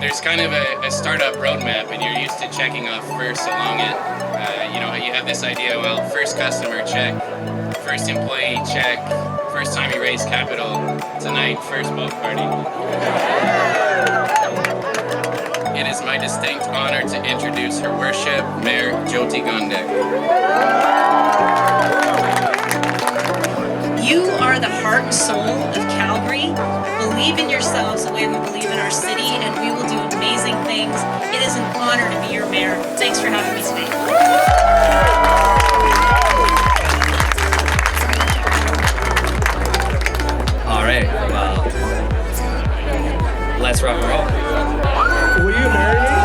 there's kind of a startup roadmap, and you're used to checking off first along it. You have this idea, well, first customer, check. First employee, check. First time you raise capital, tonight, first boat party. It is my distinct honor to introduce Her Worship, Mayor Jyoti Gondek. You are the heart and soul of Calgary. Believe in yourselves the way we believe in our city, and we will do amazing things. It is an honor to be your mayor. Thanks for having me today. All right, well, let's rock and roll. Will you marry me?